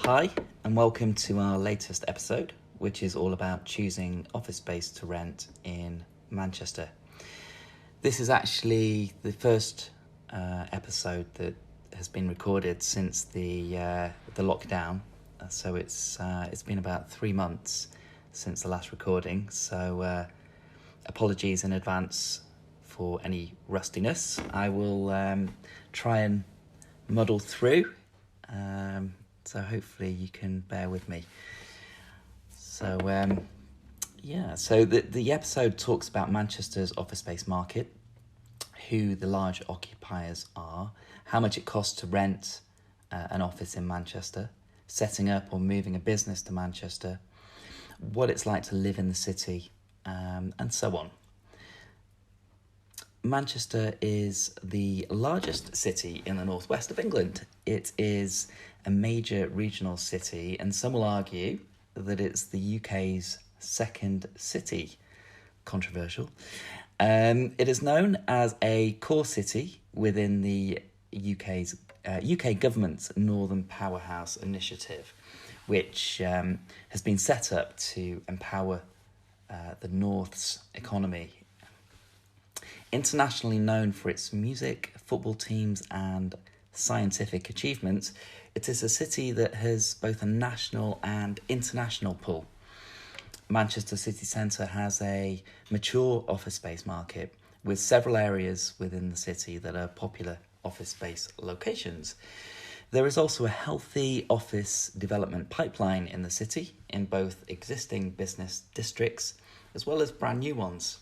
Hi, and welcome to our latest episode, which is all about choosing office space to rent in Manchester. This is actually the first episode that has been recorded since the lockdown. So it's been about 3 months since the last recording. So apologies in advance for any rustiness. I will try and muddle through. So hopefully you can bear with me. So the episode talks about Manchester's office space market, who the large occupiers are, how much it costs to rent an office in Manchester, setting up or moving a business to Manchester, what it's like to live in the city, and so on. Manchester is the largest city in the northwest of England. It is a major regional city, and some will argue that it's the UK's second city. Controversial. It is known as a core city within the UK government's Northern Powerhouse Initiative, which has been set up to empower the North's economy. Internationally known for its music, football teams and scientific achievements, it is a city that has both a national and international pull. Manchester city centre has a mature office space market with several areas within the city that are popular office space locations. There is also a healthy office development pipeline in the city in both existing business districts as well as brand new ones.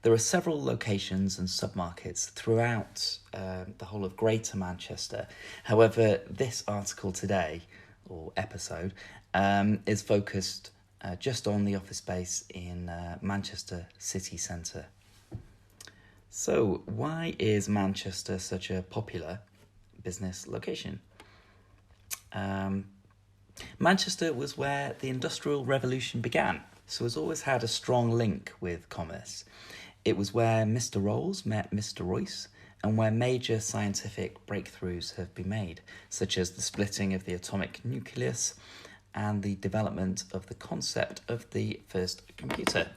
There are several locations and submarkets throughout the whole of Greater Manchester. However, this article today, or episode, is focused just on the office space in Manchester city centre. So, why is Manchester such a popular business location? Manchester was where the Industrial Revolution began, so it's always had a strong link with commerce. It was where Mr. Rolls met Mr. Royce and where major scientific breakthroughs have been made, such as the splitting of the atomic nucleus and the development of the concept of the first computer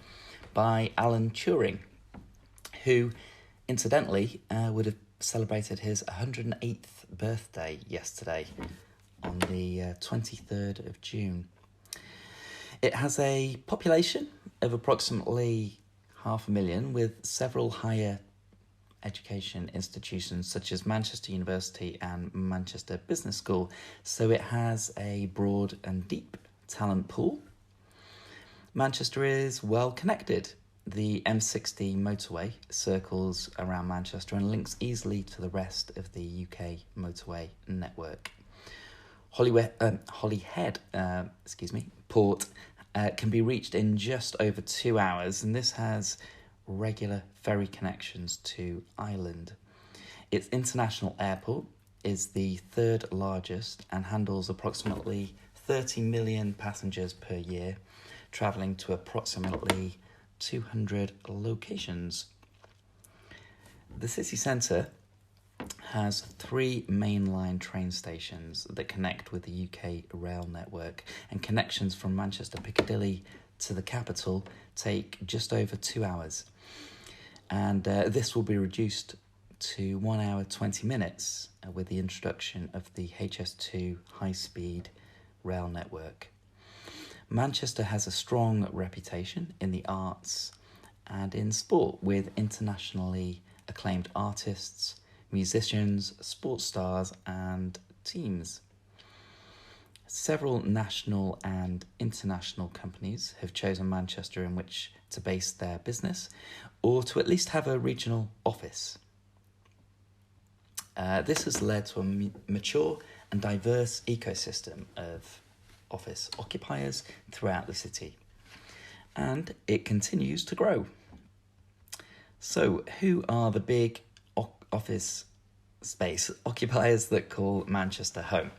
by Alan Turing, who, incidentally, would have celebrated his 108th birthday yesterday on the 23rd of June. It has a population of approximately 500,000 with several higher education institutions such as Manchester University and Manchester Business School, so it has a broad and deep talent pool. Manchester is well connected. The M60 motorway circles around Manchester and links easily to the rest of the UK motorway network. Holyhead Port can be reached in just over 2 hours, and this has regular ferry connections to Ireland. Its international airport is the third largest and handles approximately 30 million passengers per year, travelling to approximately 200 locations. The city centre has 3 mainline train stations that connect with the UK rail network, and connections from Manchester Piccadilly to the capital take just over 2 hours. And this will be reduced to 1 hour 20 minutes with the introduction of the HS2 high-speed rail network. Manchester has a strong reputation in the arts and in sport with internationally acclaimed artists, musicians, sports stars and teams. Several national and international companies have chosen Manchester in which to base their business or to at least have a regional office. This has led to a mature and diverse ecosystem of office occupiers throughout the city, and it continues to grow. So, who are the big office space occupiers that call Manchester home?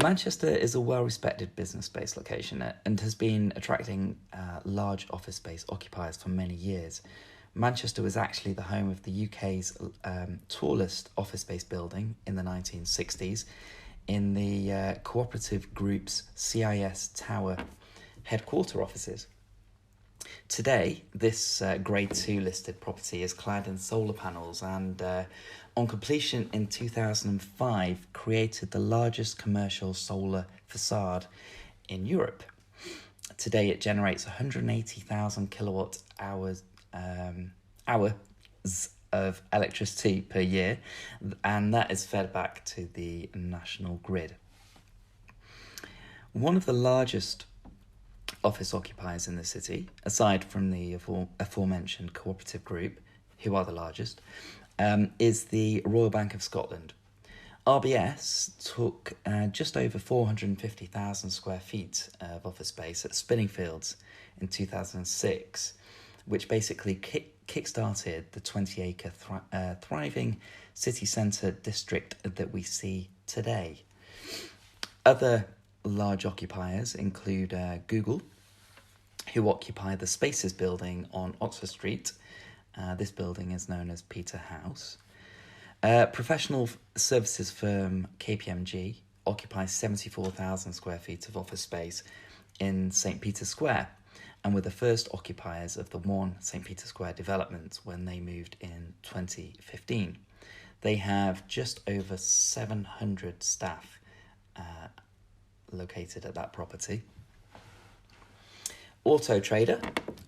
Manchester is a well-respected business space location and has been attracting large office space occupiers for many years. Manchester was actually the home of the UK's tallest office space building in the 1960s in the cooperative group's CIS Tower headquarter offices. Today, this Grade 2 listed property is clad in solar panels and, on completion in 2005, created the largest commercial solar facade in Europe. Today, it generates 180,000 kilowatt hours of electricity per year, and that is fed back to the national grid. One of the largest office occupiers in the city, aside from the aforementioned cooperative group, who are the largest, is the Royal Bank of Scotland. RBS took just over 450,000 square feet of office space at Spinningfields in 2006, which basically kick-started the 20-acre thriving city centre district that we see today. Other large occupiers include Google, who occupy the Spaces building on Oxford Street. This building is known as Peterhouse. Professional services firm KPMG occupies 74,000 square feet of office space in St. Peter's Square, and were the first occupiers of the One St. Peter's Square development when they moved in 2015. They have just over 700 staff located at that property. Auto Trader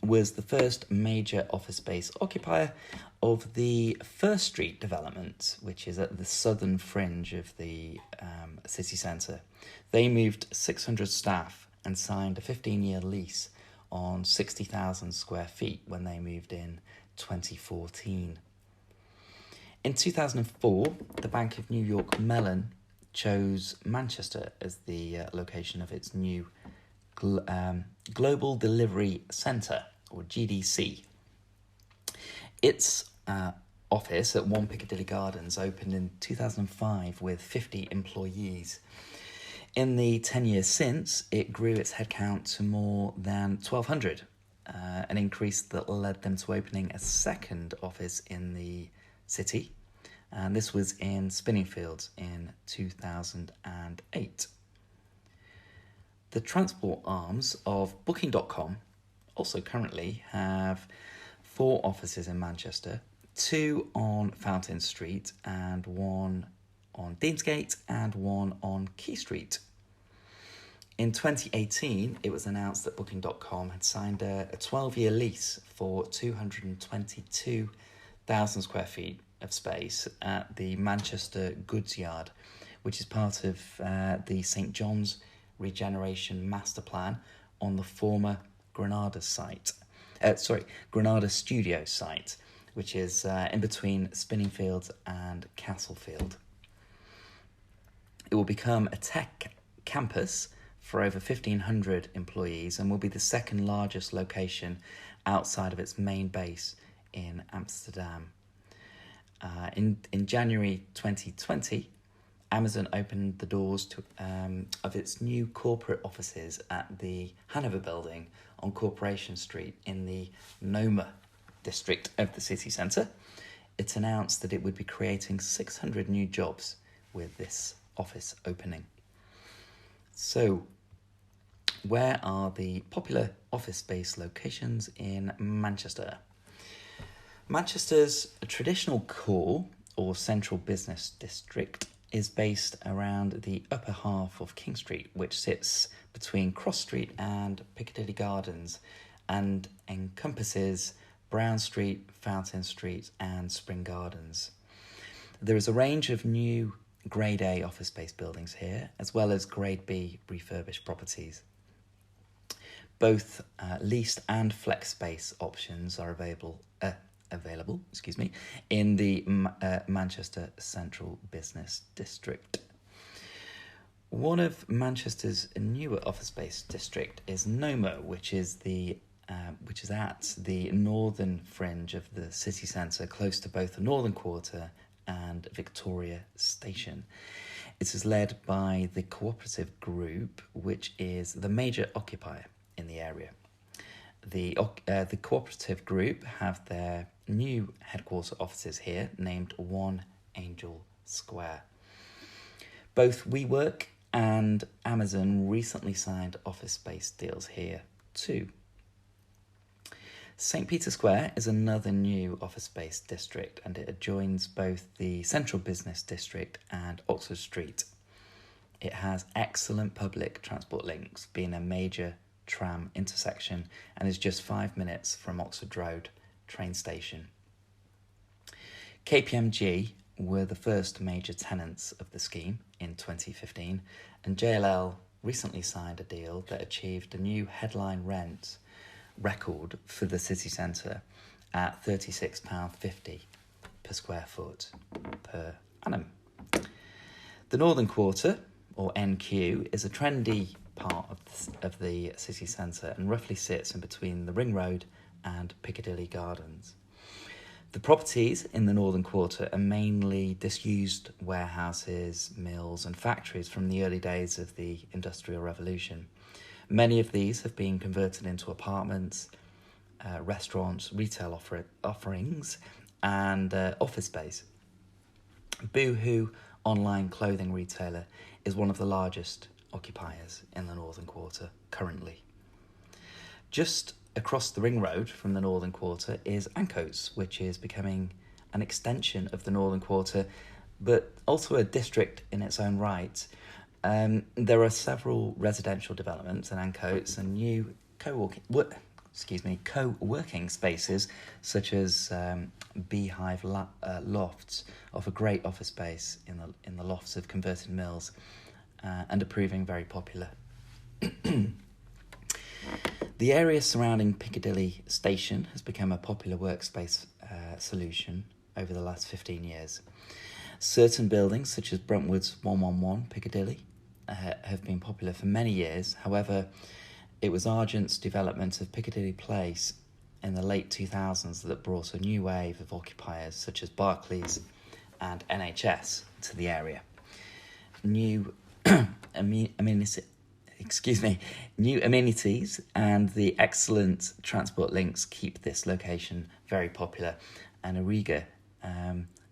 was the first major office space occupier of the First Street development, which is at the southern fringe of the city centre. They moved 600 staff and signed a 15-year lease on 60,000 square feet when they moved in 2014. In 2004, the Bank of New York Mellon chose Manchester as the location of its new Global Delivery Centre, or GDC. Its office at 1 Piccadilly Gardens opened in 2005 with 50 employees. In the 10 years since, it grew its headcount to more than 1,200, an increase that led them to opening a second office in the city, and this was in Spinningfields in 2008. The transport arms of Booking.com also currently have 4 offices in Manchester, 2 on Fountain Street and 1 on Deansgate and 1 on Quay Street. In 2018, it was announced that Booking.com had signed a 12-year lease for 222,000 square feet of space at the Manchester Goods Yard, which is part of the St John's Regeneration Master Plan on the former Granada Studio site, which is in between Spinningfields and Castlefield. It will become a tech campus for over 1,500 employees and will be the second largest location outside of its main base in Amsterdam. In January 2020, Amazon opened the doors of its new corporate offices at the Hanover building on Corporation Street in the Noma district of the city centre. It announced that it would be creating 600 new jobs with this office opening. So, where are the popular office space locations in Manchester? Manchester's traditional core, or central business district, is based around the upper half of King Street, which sits between Cross Street and Piccadilly Gardens and encompasses Brown Street, Fountain Street and Spring Gardens. There is a range of new Grade A office space buildings here, as well as Grade B refurbished properties. Both leased and flex space options are available in the Manchester Central Business District. One of Manchester's newer office space district is Noma, which is at the northern fringe of the city centre, close to both the Northern Quarter and Victoria Station. It is led by the Cooperative Group, which is the major occupier in the area. The cooperative group have their new headquarter offices here, named One Angel Square. Both WeWork and Amazon recently signed office space deals here too. St. Peter Square is another new office space district, and it adjoins both the Central Business District and Oxford Street. It has excellent public transport links, being a major tram intersection, and is just 5 minutes from Oxford Road train station. KPMG were the first major tenants of the scheme in 2015, and JLL recently signed a deal that achieved a new headline rent record for the city centre at £36.50 per square foot per annum. The Northern Quarter, or NQ, is a trendy part of the city centre and roughly sits in between the Ring Road and Piccadilly Gardens. The properties in the Northern Quarter are mainly disused warehouses, mills and factories from the early days of the Industrial Revolution. Many of these have been converted into apartments, restaurants, retail offerings and office space. Boohoo online clothing retailer is one of the largest occupiers in the Northern Quarter currently. Just across the Ring Road from the Northern Quarter is Ancoats, which is becoming an extension of the Northern Quarter, but also a district in its own right. There are several residential developments in Ancoats and new co-working spaces such as Beehive Lofts offer great office space in the lofts of converted mills and are proving very popular. The area surrounding Piccadilly Station has become a popular workspace solution over the last 15 years. Certain buildings, such as Bruntwood's 111 Piccadilly, have been popular for many years. However, it was Argent's development of Piccadilly Place in the late 2000s that brought a new wave of occupiers such as Barclays and NHS to the area. New amenities and the excellent transport links keep this location very popular, and Auriga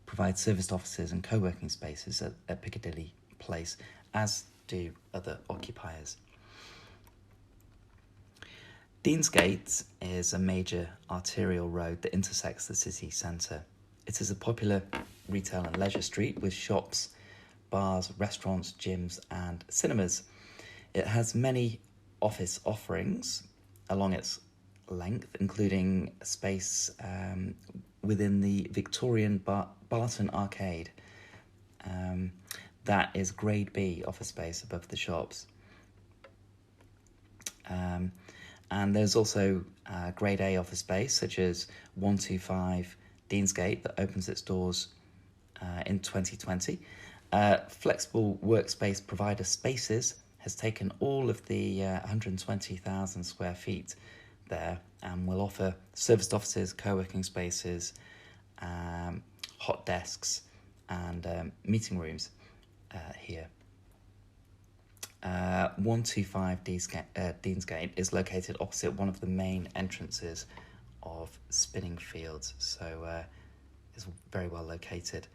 provides serviced offices and co-working spaces at Piccadilly Place, as do other occupiers. Deansgate is a major arterial road that intersects the city centre. It is a popular retail and leisure street with shops, bars, restaurants, gyms and cinemas. It has many office offerings along its length, including space within the Victorian Barton Arcade. That is Grade B office space above the shops. And there's also Grade A office space, such as 125 Deansgate, that opens its doors in 2020. Flexible workspace provider Spaces has taken all of the 120,000 square feet there and will offer serviced offices, co-working spaces, hot desks and meeting rooms here. 125 Deansgate is located opposite one of the main entrances of Spinningfields, so it's very well located.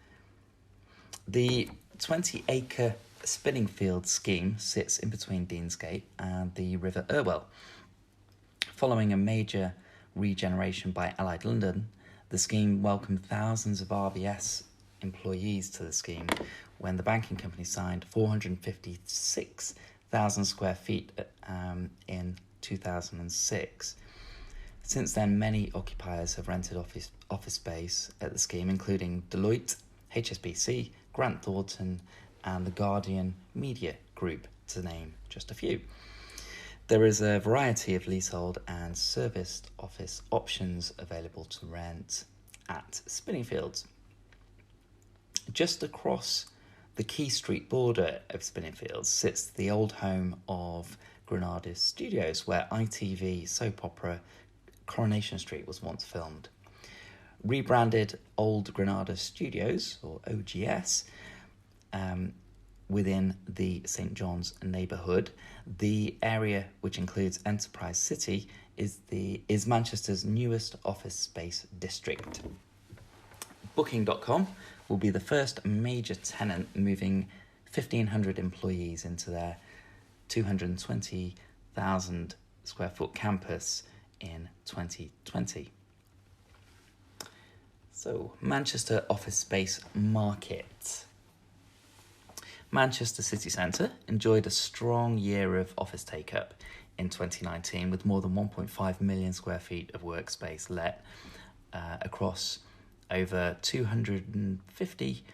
The 20-acre Spinningfields scheme sits in between Deansgate and the River Irwell. Following a major regeneration by Allied London, the scheme welcomed thousands of RBS employees to the scheme when the banking company signed 456,000 square feet in 2006. Since then, many occupiers have rented office space at the scheme, including Deloitte, HSBC, Grant Thornton and the Guardian Media Group, to name just a few. There is a variety of leasehold and serviced office options available to rent at Spinningfields. Just across the Key Street border of Spinningfields sits the old home of Granada Studios, where ITV soap opera Coronation Street was once filmed. Rebranded Old Granada Studios, or OGS, within the St John's neighbourhood. The area, which includes Enterprise City, is Manchester's newest office space district. Booking.com will be the first major tenant, moving 1,500 employees into their 220,000 square foot campus in 2020. So, Manchester office space market. Manchester city centre enjoyed a strong year of office take-up in 2019, with more than 1.5 million square feet of workspace let across over 250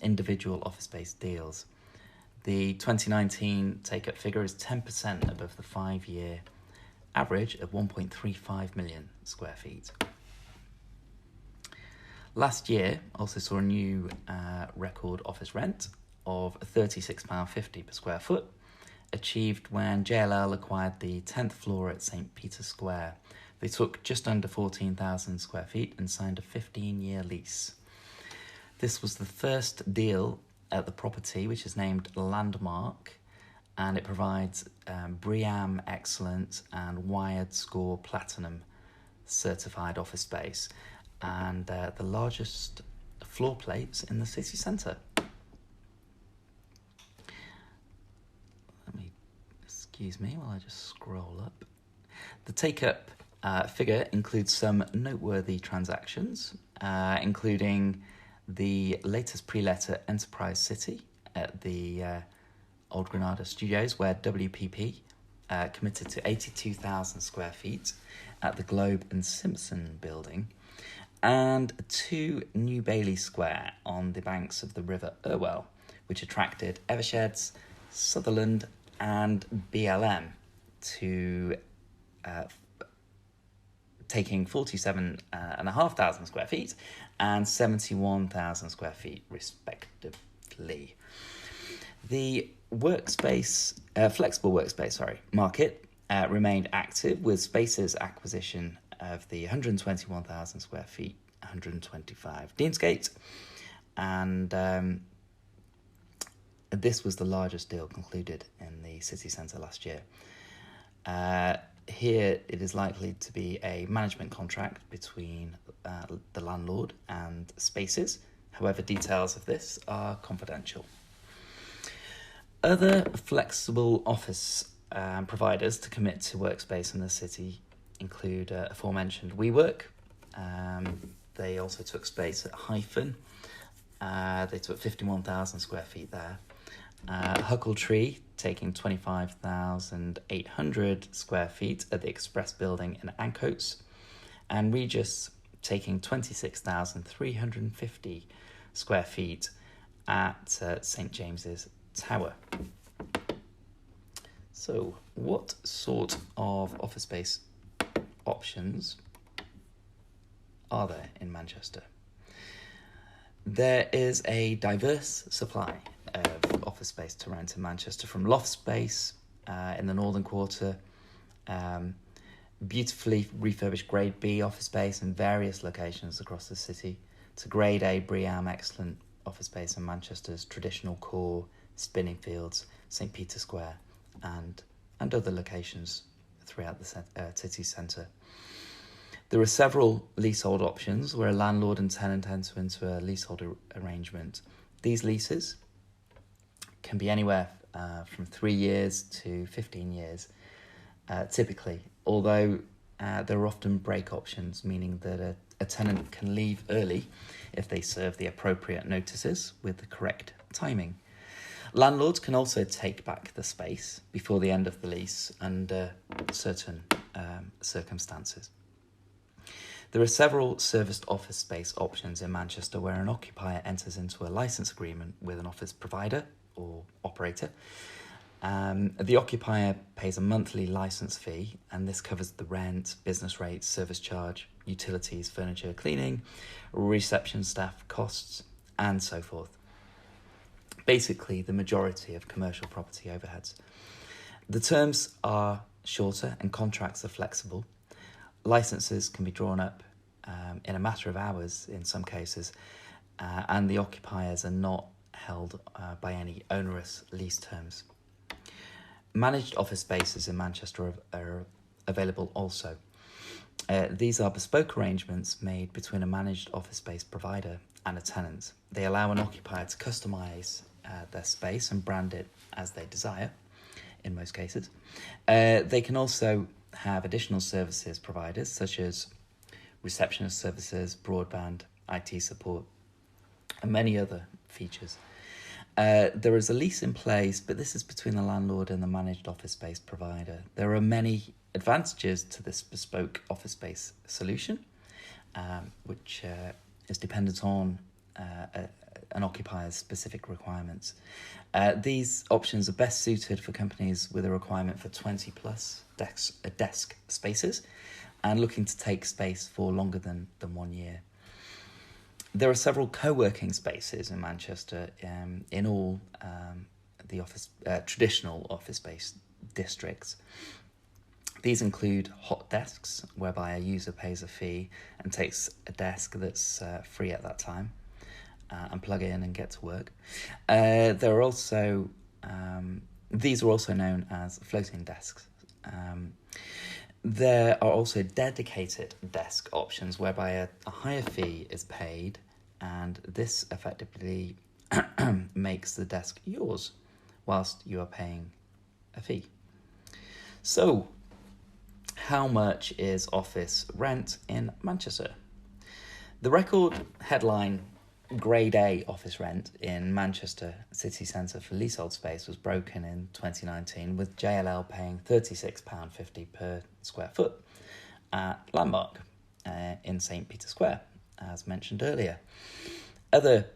individual office space deals. The 2019 take-up figure is 10% above the 5-year average of 1.35 million square feet. Last year also saw a new record office rent of £36.50 per square foot, achieved when JLL acquired the 10th floor at St Peter's Square. They took just under 14,000 square feet and signed a 15-year lease. This was the first deal at the property, which is named Landmark, and it provides BREEAM Excellent and Wired Score Platinum certified office space, and the largest floor plates in the city centre. Excuse me while I just scroll up. The take-up figure includes some noteworthy transactions, including the latest pre-let at Enterprise City at the Old Granada Studios, where WPP committed to 82,000 square feet at the Globe and Simpson building, and 2 New Bailey Square on the banks of the River Irwell, which attracted Eversheds, Sutherland and BLM to taking 47,500 square feet and 71,000 square feet respectively. The flexible workspace market remained active, with Space's acquisition of the 121,000 square feet, 125 Deansgate, and this was the largest deal concluded in the city centre last year. Here it is likely to be a management contract between the landlord and Spaces. However, details of this are confidential. Other flexible office providers to commit to workspace in the city include aforementioned WeWork. They also took space at Hyphen. They took 51,000 square feet there. Huckletree taking 25,800 square feet at the Express building in Ancoats, and Regis taking 26,350 square feet at St James's Tower. So, what sort of office space options are there in Manchester? There is a diverse supply of office space to rent in Manchester, from loft space in the northern quarter, beautifully refurbished Grade B office space in various locations across the city, to Grade A BREEAM Excellent office space in Manchester's traditional core, Spinningfields, St Peter's Square, and other locations throughout the city centre. There are several leasehold options where a landlord and tenant enter into a leasehold arrangement. These leases can be anywhere from 3 years to 15 years, typically, although there are often break options, meaning that a tenant can leave early if they serve the appropriate notices with the correct timing. Landlords can also take back the space before the end of the lease under certain circumstances. There are several serviced office space options in Manchester where an occupier enters into a license agreement with an office provider or operator. The occupier pays a monthly license fee, and this covers the rent, business rates, service charge, utilities, furniture, cleaning, reception staff costs, and so forth. Basically, the majority of commercial property overheads. The terms are shorter and contracts are flexible. Licenses can be drawn up in a matter of hours in some cases, and the occupiers are not held by any onerous lease terms. Managed office spaces in Manchester are available also. These are bespoke arrangements made between a managed office space provider and a tenant. They allow an occupier to customise their space and brand it as they desire, in most cases. They can also have additional services providers, such as receptionist services, broadband, IT support, and many other features. There is a lease in place, but this is between the landlord and the managed office space provider. There are many advantages to this bespoke office space solution, which is dependent on an occupier's specific requirements. These options are best suited for companies with a requirement for 20 plus desk spaces and looking to take space for longer than 1 year. There are several co-working spaces in Manchester in all the traditional office space districts. These include hot desks, whereby a user pays a fee and takes a desk that's free at that time and plug in and get to work. There are also these are also known as floating desks. There are also dedicated desk options, whereby a higher fee is paid, and this effectively makes the desk yours whilst you are paying a fee. So, how much is office rent in Manchester? The record headline Grade A office rent in Manchester city centre for leasehold space was broken in 2019, with JLL paying £36.50 per square foot at Landmark in St Peter Square, as mentioned earlier. Other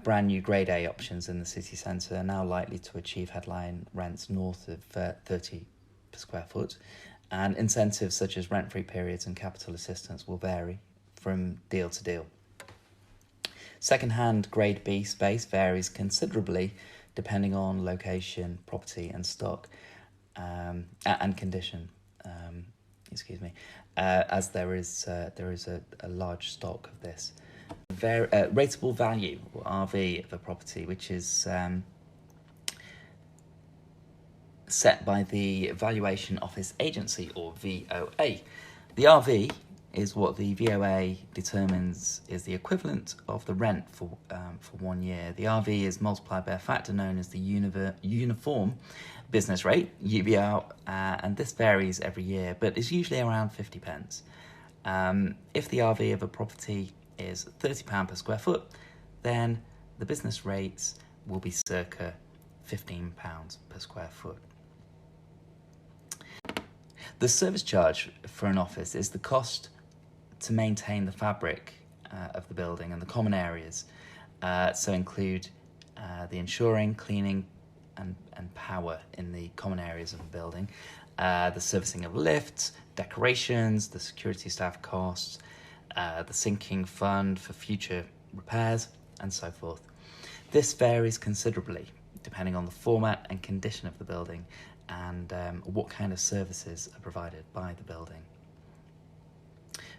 brand new Grade A options in the city centre are now likely to achieve headline rents north of 30 per square foot, and incentives such as rent-free periods and capital assistance will vary from deal to deal. Second-hand Grade B space varies considerably depending on location, property and stock and condition. As there is a large stock of this. Rateable value, or RV, of a property, which is set by the Valuation Office Agency, or VOA. The RV is what the VOA determines is the equivalent of the rent for 1 year. The RV is multiplied by a factor known as the Uniform Business Rate, UBR, and this varies every year, but is usually around 50 pence. If the RV of a property is £30 per square foot, then the business rates will be circa £15 per square foot. The service charge for an office is the cost to maintain the fabric of the building and the common areas, so include the insuring, cleaning and power in the common areas of the building, the servicing of lifts, decorations, the security staff costs, the sinking fund for future repairs, and so forth. This varies considerably depending on the format and condition of the building and what kind of services are provided by the building.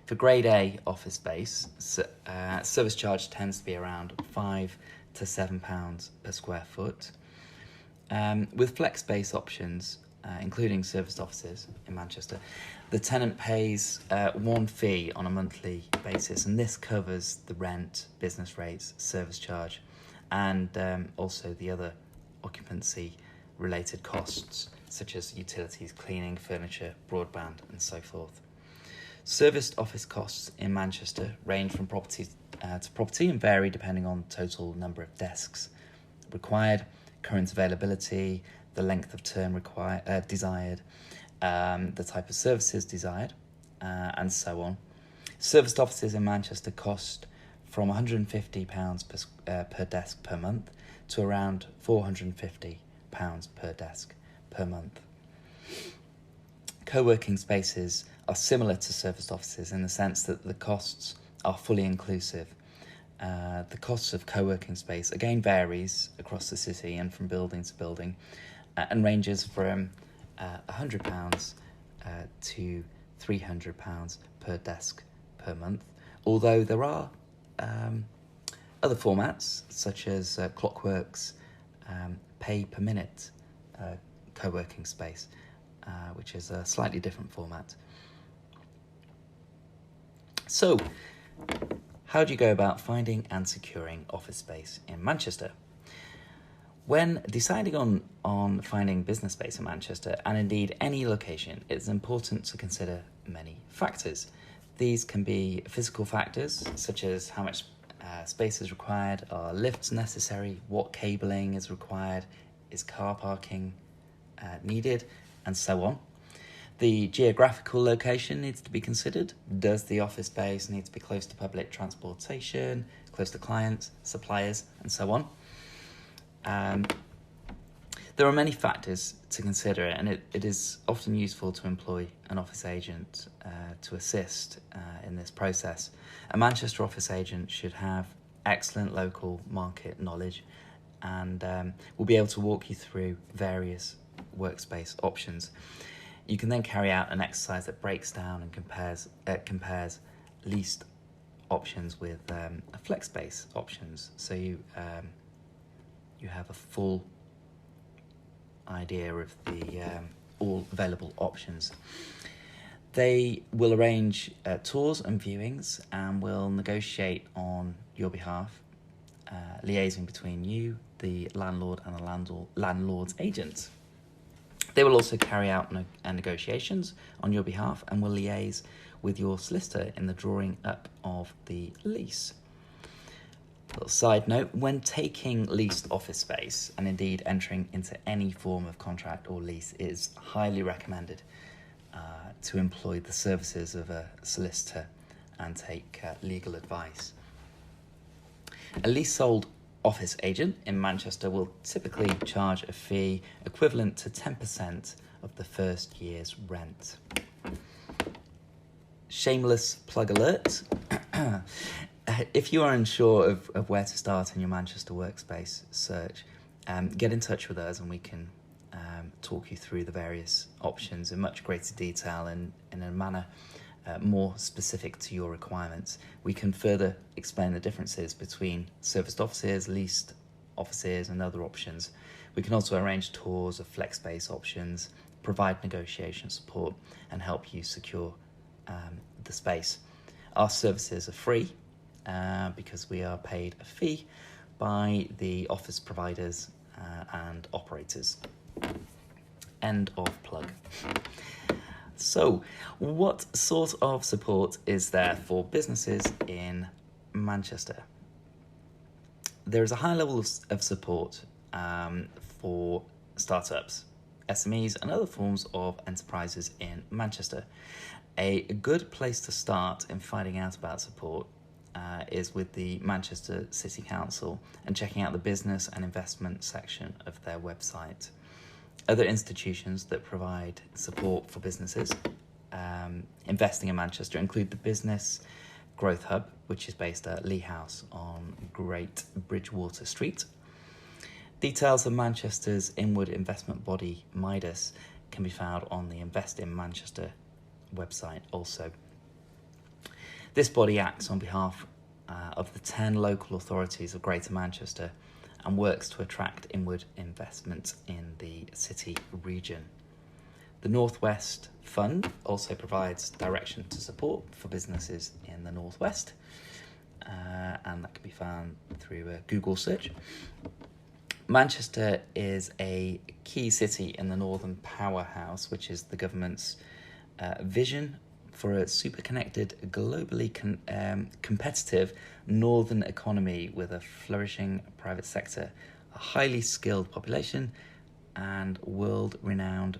For Grade A office space, service charge tends to be around £5 to £7 per square foot. With flex space options, including serviced offices in Manchester, the tenant pays one fee on a monthly basis, and this covers the rent, business rates, service charge, and also the other occupancy-related costs, such as utilities, cleaning, furniture, broadband, and so forth. Serviced office costs in Manchester range from property to property and vary depending on total number of desks required, current availability, the length of term desired, the type of services desired, and so on. Serviced offices in Manchester cost from £150 per desk per month to around £450 per desk per month. Co-working spaces are similar to serviced offices in the sense that the costs are fully inclusive. The costs of co-working space again varies across the city and from building to building, and ranges from £100 to £300 per desk per month, although there are a Other formats, such as Clockwork's pay per minute co-working space, which is a slightly different format. So, how do you go about finding and securing office space in Manchester? When deciding on finding business space in Manchester, and indeed any location, it's important to consider many factors. These can be physical factors, such as how much space is required, are lifts necessary, what cabling is required, is car parking needed, and so on. The geographical location needs to be considered. Does the office space need to be close to public transportation, close to clients, suppliers, and so on? There are many factors to consider, and it is often useful to employ an office agent to assist in this process. A Manchester office agent should have excellent local market knowledge and will be able to walk you through various workspace options. You can then carry out an exercise that breaks down and compares leased options with flex space options, so you have a full idea of the all available options. They will arrange tours and viewings and will negotiate on your behalf, liaising between you, the landlord, and the landlord's agent. They will also carry out negotiations on your behalf and will liaise with your solicitor in the drawing up of the lease. A little side note, when taking leased office space, and indeed entering into any form of contract or lease, it is highly recommended to employ the services of a solicitor and take legal advice. A leasehold office agent in Manchester will typically charge a fee equivalent to 10% of the first year's rent. Shameless plug alert. If you are unsure of where to start in your Manchester workspace search, get in touch with us and we can talk you through the various options in much greater detail and in a manner more specific to your requirements. We can further explain the differences between serviced offices, leased offices, and other options. We can also arrange tours of flex space options, provide negotiation support, and help you secure the space. Our services are free because we are paid a fee by the office providers and operators. End of plug. So, what sort of support is there for businesses in Manchester? There is a high level of support for startups, SMEs, and other forms of enterprises in Manchester. A good place to start in finding out about support is with the Manchester City Council and checking out the business and investment section of their website. Other institutions that provide support for businesses investing in Manchester include the Business Growth Hub, which is based at Lee House on Great Bridgewater Street. Details of Manchester's inward investment body, Midas, can be found on the Invest in Manchester website also. This body acts on behalf of the 10 local authorities of Greater Manchester and works to attract inward investment in the city region. The Northwest Fund also provides direction to support for businesses in the Northwest, and that can be found through a Google search. Manchester is a key city in the Northern Powerhouse, which is the government's vision for a super-connected, globally competitive northern economy with a flourishing private sector, a highly skilled population, and world-renowned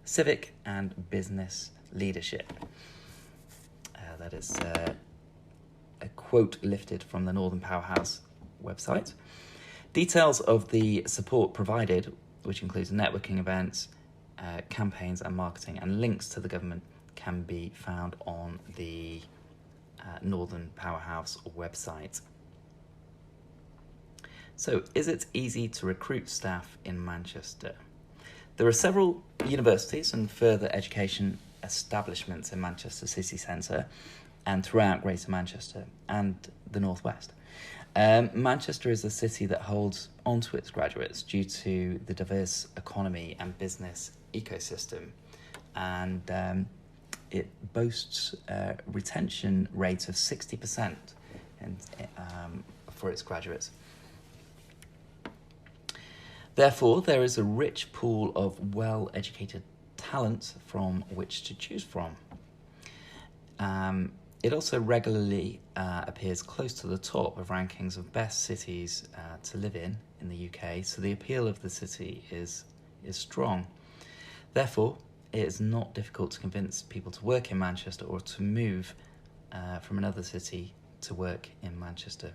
civic and business leadership. That is a quote lifted from the Northern Powerhouse website. Details of the support provided, which includes networking events, campaigns and marketing, and links to the government, can be found on the Northern Powerhouse website. So, is it easy to recruit staff in Manchester? There are several universities and further education establishments in Manchester city centre and throughout Greater Manchester and the Northwest. Manchester is a city that holds onto its graduates due to the diverse economy and business ecosystem, and it boasts a retention rate of 60% for its graduates. Therefore, there is a rich pool of well-educated talent from which to choose from. It also regularly appears close to the top of rankings of best cities to live in the UK, so the appeal of the city is strong. Therefore, it is not difficult to convince people to work in Manchester or to move from another city to work in Manchester.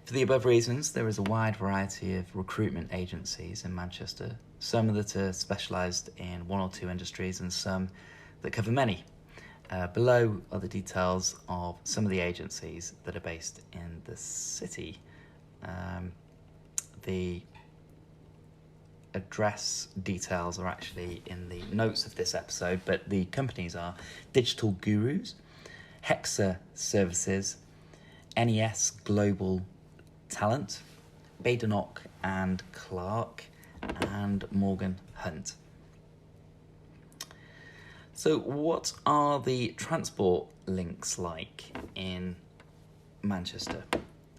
For the above reasons, there is a wide variety of recruitment agencies in Manchester, some that are specialised in one or two industries and some that cover many. Below are the details of some of the agencies that are based in the city. The address details are actually in the notes of this episode, but the companies are Digital Gurus, Hexa Services, NES Global Talent, Badenoch and Clark, and Morgan Hunt. So what are the transport links like in Manchester?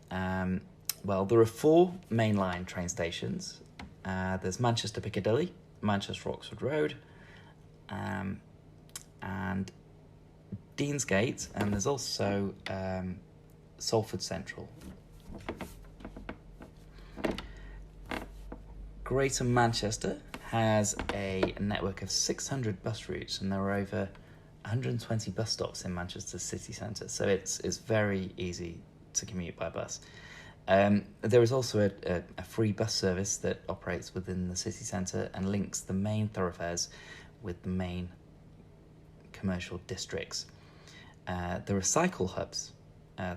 Well, there are 4 mainline train stations. There's Manchester Piccadilly, Manchester Oxford Road, and Deansgate, and there's also Salford Central. Greater Manchester has a network of 600 bus routes, and there are over 120 bus stops in Manchester city centre, so it's very easy to commute by bus. There is also a free bus service that operates within the city centre and links the main thoroughfares with the main commercial districts. There are cycle hubs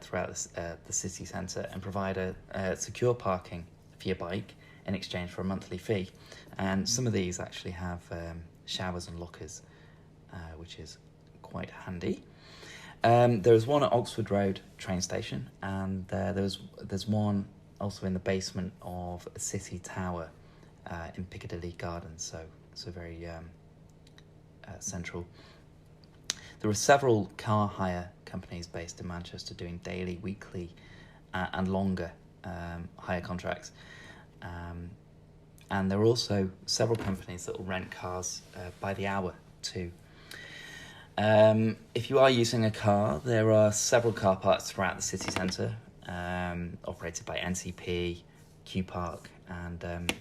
throughout the city centre and provide a secure parking for your bike in exchange for a monthly fee. And some of these actually have showers and lockers, which is quite handy. There's one at Oxford Road train station, and there's one also in the basement of a City Tower in Piccadilly Gardens, so very central. There are several car hire companies based in Manchester doing daily, weekly, and longer hire contracts. And there are also several companies that will rent cars by the hour too. If you are using a car, there are several car parks throughout the city centre, operated by NCP, Q Park, and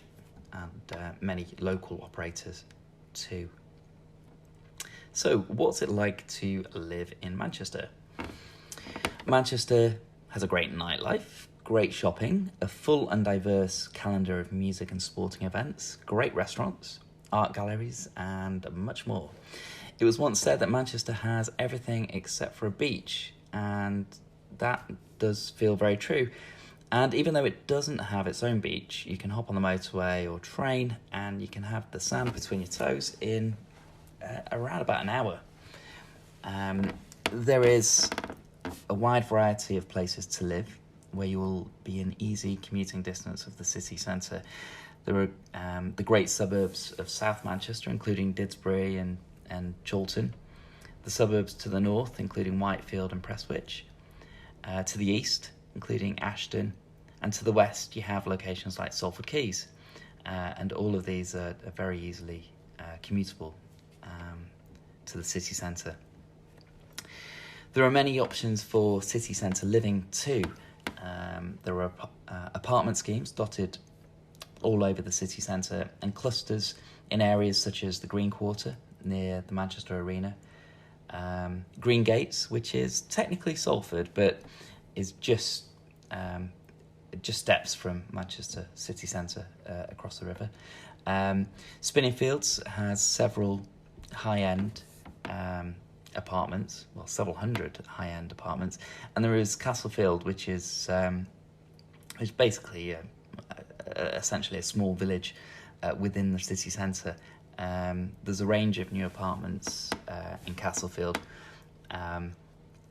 many local operators too. So, what's it like to live in Manchester? Manchester has a great nightlife, great shopping, a full and diverse calendar of music and sporting events, great restaurants, art galleries, and much more. It was once said that Manchester has everything except for a beach, and that does feel very true. And even though it doesn't have its own beach, you can hop on the motorway or train, and you can have the sand between your toes in around about an hour. There is a wide variety of places to live where you will be in easy commuting distance of the city centre. There are the great suburbs of South Manchester, including Didsbury and Chorlton, the suburbs to the north, including Whitefield and Prestwich, to the east, including Ashton, and to the west, you have locations like Salford Quays, and all of these are very easily commutable to the city centre. There are many options for city centre living too. There are apartment schemes dotted all over the city centre and clusters in areas such as the Green Quarter near the Manchester Arena, Green Gates, which is technically Salford but is just steps from Manchester city centre across the river. Spinningfields has several high-end apartments, well, several hundred high-end apartments, and there is Castlefield, which is basically essentially a small village within the city centre. There's a range of new apartments in Castlefield,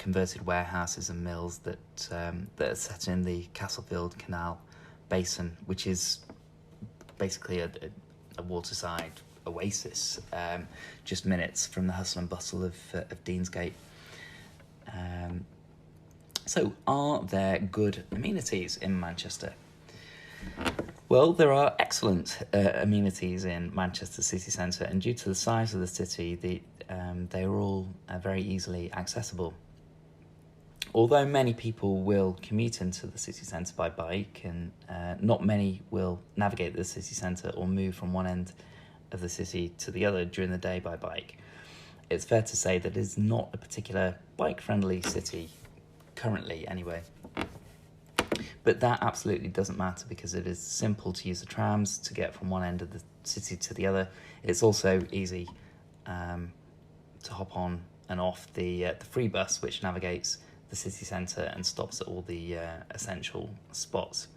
converted warehouses and mills that are set in the Castlefield Canal Basin, which is basically a waterside oasis, just minutes from the hustle and bustle of Deansgate. So are there good amenities in Manchester? Well, there are excellent amenities in Manchester city centre, and due to the size of the city, they are all very easily accessible. Although many people will commute into the city centre by bike, and not many will navigate the city centre or move from one end of the city to the other during the day by bike, it's fair to say that it is not a particular bike-friendly city, currently anyway. But that absolutely doesn't matter, because it is simple to use the trams to get from one end of the city to the other. It's also easy to hop on and off the free bus, which navigates the city centre and stops at all the essential spots.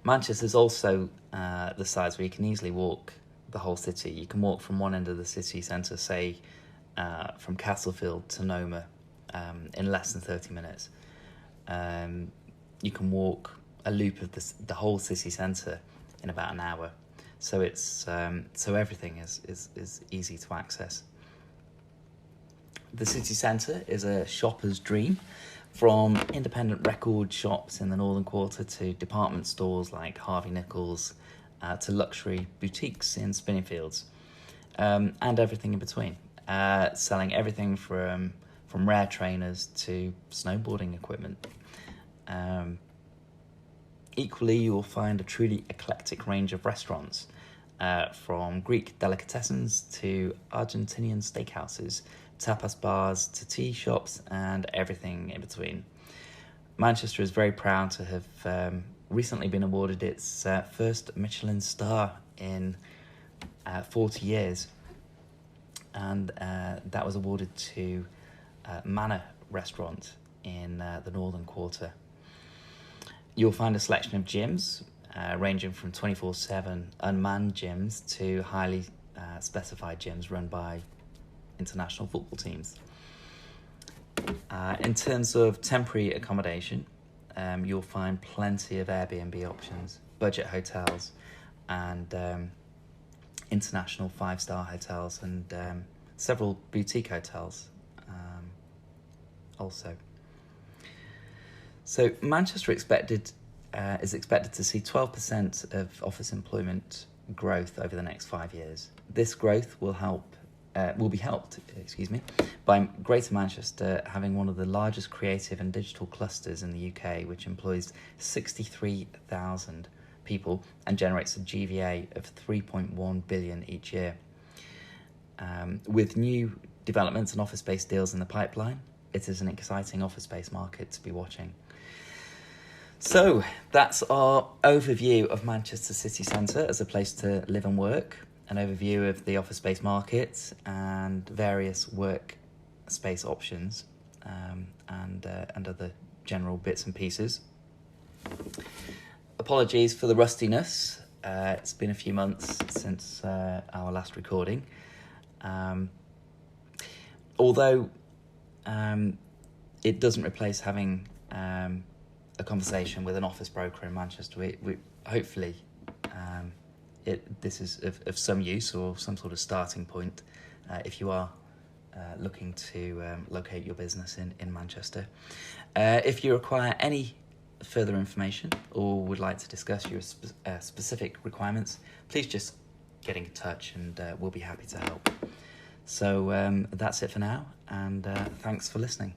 Manchester is also the size where you can easily walk the whole city. You can walk from one end of the city centre, say from Castlefield to Noma, in less than 30 minutes. You can walk a loop of the whole city centre in about an hour. So it's so everything is easy to access. The city centre is a shopper's dream, from independent record shops in the Northern Quarter to department stores like Harvey Nichols, to luxury boutiques in Spinningfields, and everything in between, selling everything from rare trainers to snowboarding equipment. Equally, you will find a truly eclectic range of restaurants, from Greek delicatessens to Argentinian steakhouses, tapas bars to tea shops, and everything in between. Manchester is very proud to have recently been awarded its first Michelin star in 40 years, and that was awarded to Manor Restaurant in the Northern Quarter. You'll find a selection of gyms, ranging from 24/7 unmanned gyms to highly specified gyms run by international football teams. In terms of temporary accommodation, you'll find plenty of Airbnb options, budget hotels, and international 5-star hotels, and several boutique hotels also. So Manchester is expected to see 12% of office employment growth over the next 5 years. This growth will be helped by Greater Manchester having one of the largest creative and digital clusters in the UK, which employs 63,000 people and generates a GVA of 3.1 billion each year. With new developments and office space deals in the pipeline, it is an exciting office space market to be watching. So that's our overview of Manchester city centre as a place to live and work, an overview of the office space market and various work space options, and other general bits and pieces. Apologies for the rustiness. It's been a few months since our last recording. Although it doesn't replace having a conversation with an office broker in Manchester. We hopefully this is of some use or some sort of starting point if you are looking to locate your business in Manchester. If you require any further information or would like to discuss your specific requirements, please just get in touch and we'll be happy to help. So that's it for now, and thanks for listening.